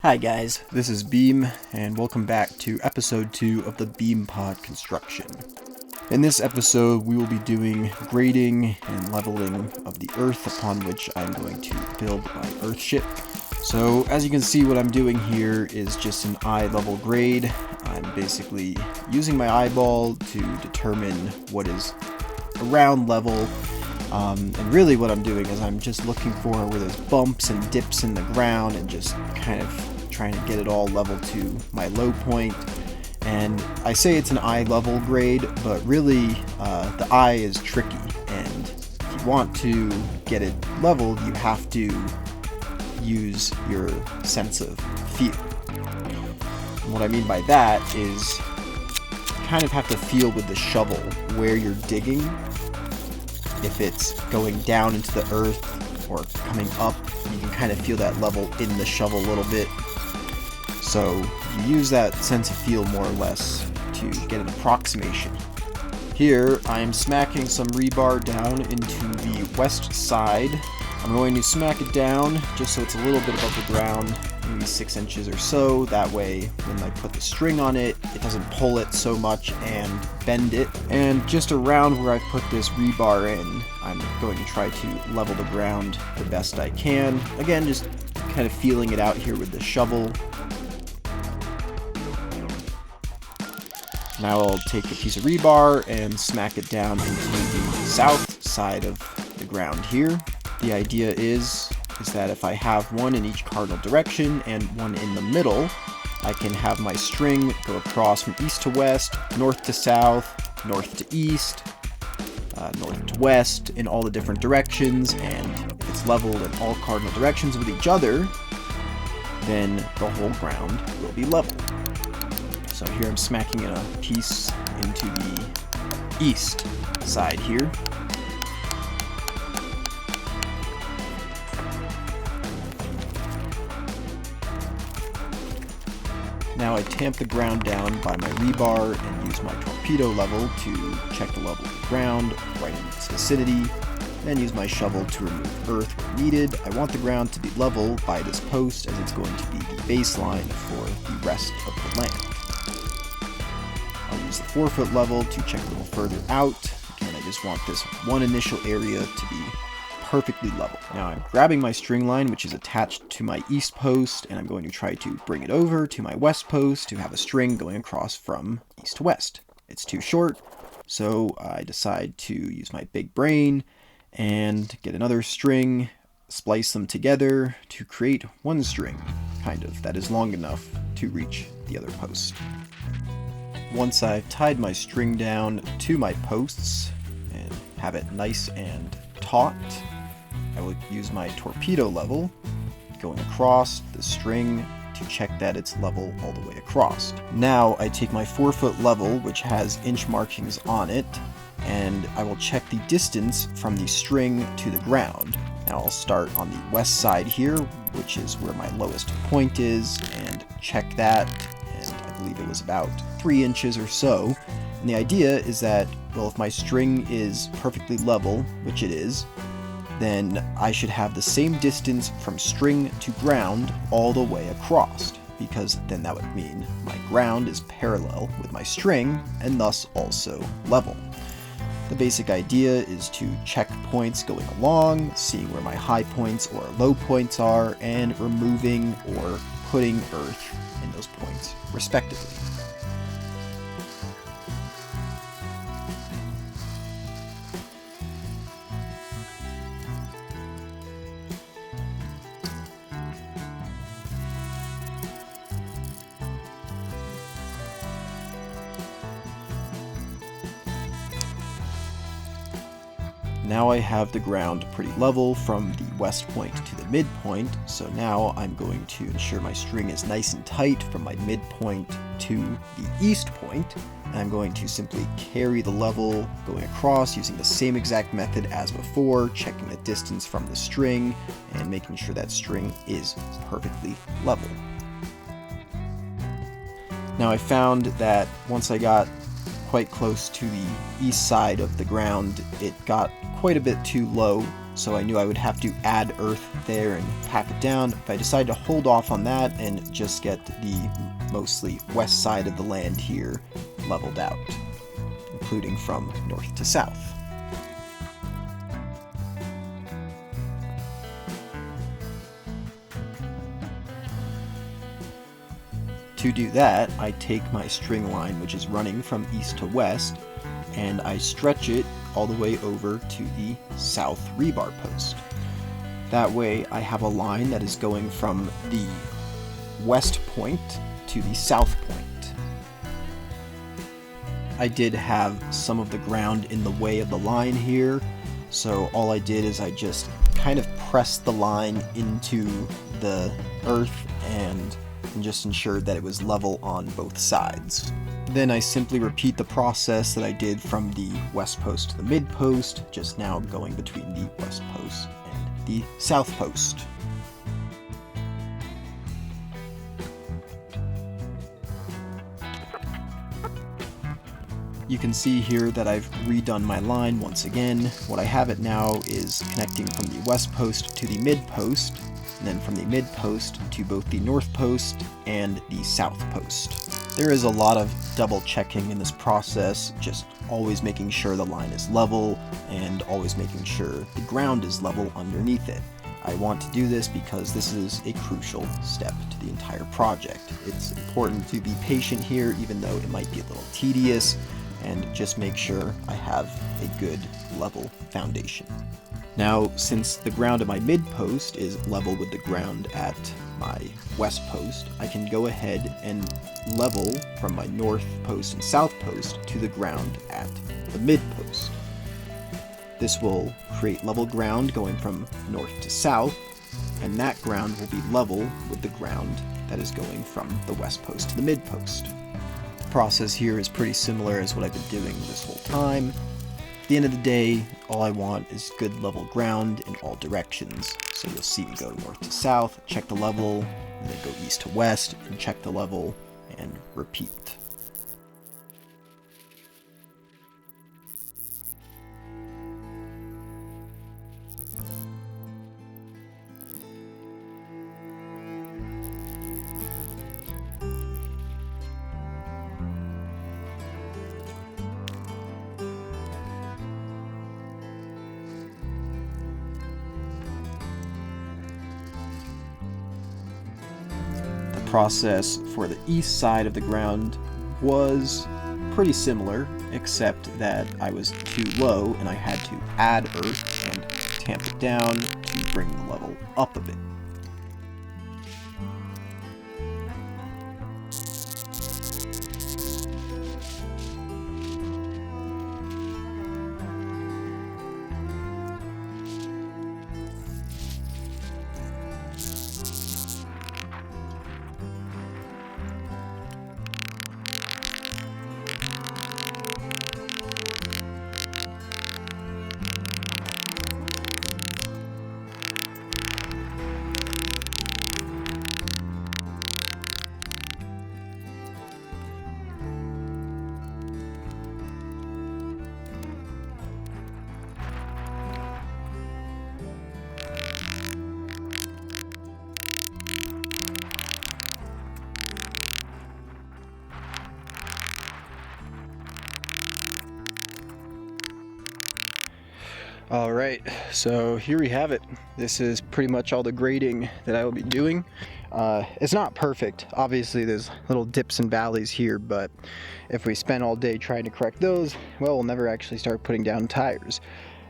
Hi guys, this is Beam, and welcome back to episode 2 of the BeamPod construction. In this episode, we will be doing grading and leveling of the Earth upon which I'm going to build my Earthship. So, as you can see, what I'm doing here is just an eye level grade. I'm basically using my eyeball to determine what is around level. And really what I'm doing is I'm just looking for where there's bumps and dips in the ground and just kind of trying to get it all level to my low point. And I say it's an eye level grade, but really the eye is tricky, and if you want to get it leveled, you have to use your sense of feel. And what I mean by that is you kind of have to feel with the shovel where you're digging. If it's going down into the earth or coming up, you can kind of feel that level in the shovel a little bit. So you use that sense of feel more or less to get an approximation. Here I am smacking some rebar down into the west side. I'm going to smack it down just so it's a little bit above the ground, maybe 6 inches or so. That way when I put the string on it, it doesn't pull it so much and bend it. And just around where I've put this rebar in, I'm going to try to level the ground the best I can. Again, just kind of feeling it out here with the shovel. Now I'll take a piece of rebar and smack it down into the south side of the ground here. The idea is that if I have one in each cardinal direction and one in the middle, I can have my string go across from east to west, north to south, north to east, north to west, in all the different directions, and if it's leveled in all cardinal directions with each other, then the whole ground will be level. So here I'm smacking in a piece into the east side here. Now I tamp the ground down by my rebar and use my torpedo level to check the level of the ground right in its vicinity, then use my shovel to remove earth where needed. I want the ground to be level by this post, as it's going to be the baseline for the rest of the land. I'll use the 4-foot level to check a little further out. Again, I just want this one initial area to be perfectly level. Now I'm grabbing my string line, which is attached to my east post, and I'm going to try to bring it over to my west post to have a string going across from east to west. It's too short, so I decide to use my big brain and get another string, splice them together to create one string, kind of, that is long enough to reach the other post. Once I've tied my string down to my posts and have it nice and taut, I will use my torpedo level going across the string to check that it's level all the way across. Now I take my 4-foot level, which has inch markings on it, and I will check the distance from the string to the ground. Now I'll start on the west side here, which is where my lowest point is, and check that, and I believe it was about 3 inches or so. And the idea is that, well, if my string is perfectly level, which it is, then I should have the same distance from string to ground all the way across, because then that would mean my ground is parallel with my string and thus also level. The basic idea is to check points going along, seeing where my high points or low points are, and removing or putting earth in those points respectively. Now I have the ground pretty level from the west point to the midpoint, so now I'm going to ensure my string is nice and tight from my midpoint to the east point, and I'm going to simply carry the level going across using the same exact method as before, checking the distance from the string and making sure that string is perfectly level. Now I found that once I got quite close to the east side of the ground, it got quite a bit too low so I knew I would have to add earth there and pack it down. But I decided to hold off on that and just get the mostly west side of the land here leveled out, including from north to south. To do that, I take my string line, which is running from east to west, and I stretch it all the way over to the south rebar post. That way I have a line that is going from the west point to the south point. I did have some of the ground in the way of the line here, so all I did is I just kind of pressed the line into the earth and just ensured that it was level on both sides. Then I simply repeat the process that I did from the west post to the mid post, just now going between the west post and the south post. You can see here that I've redone my line once again. What I have it now is connecting from the west post to the mid post, and then from the mid post to both the north post and the south post. There is a lot of double checking in this process, just always making sure the line is level and always making sure the ground is level underneath it. I want to do this because this is a crucial step to the entire project. It's important to be patient here, even though it might be a little tedious, and just make sure I have a good level foundation. Now, since the ground at my mid post is level with the ground at my west post, I can go ahead and level from my north post and south post to the ground at the mid post. This will create level ground going from north to south, and that ground will be level with the ground that is going from the west post to the mid post. The process here is pretty similar as what I've been doing this whole time. At the end of the day, all I want is good level ground in all directions. So you'll see me go north to south, check the level, and then go east to west, and check the level, and repeat. Process for the east side of the ground was pretty similar, except that I was too low and I had to add earth and tamp it down to bring the level up a bit. Alright, so here we have it. This is pretty much all the grading that I will be doing. It's not perfect. Obviously there's little dips and valleys here, but if we spend all day trying to correct those, well, we'll never actually start putting down tires.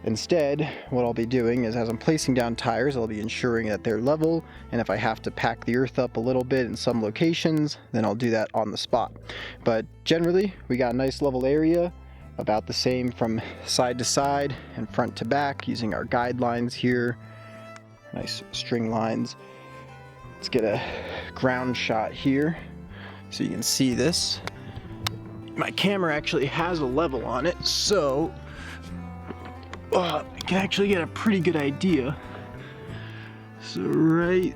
Instead, what I'll be doing is as I'm placing down tires, I'll be ensuring that they're level, and if I have to pack the earth up a little bit in some locations, then I'll do that on the spot. But generally, we got a nice level area, about the same from side to side and front to back, using our guidelines here. Nice string lines. Let's get a ground shot here so you can see this. My camera actually has a level on it, so I can actually get a pretty good idea. So right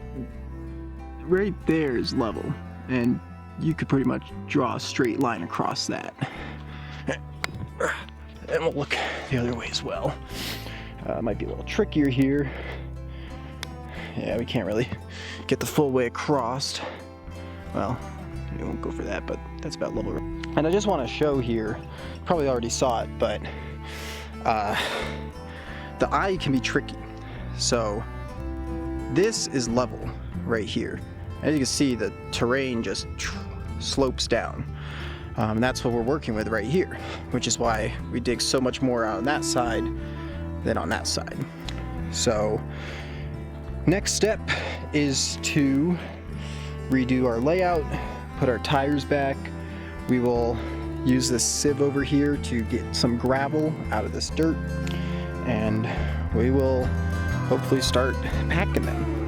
there is level, and you could pretty much draw a straight line across that. And we'll look the other way as well. Might be a little trickier here. Yeah, we can't really get the full way across. Well, we won't go for that, but that's about level. And I just want to show here, you probably already saw it, but the eye can be tricky. So this is level right here. As you can see, the terrain just slopes down. And that's what we're working with right here, which is why we dig so much more out on that side than on that side. So next step is to redo our layout, put our tires back. We will use this sieve over here to get some gravel out of this dirt, and we will hopefully start packing them.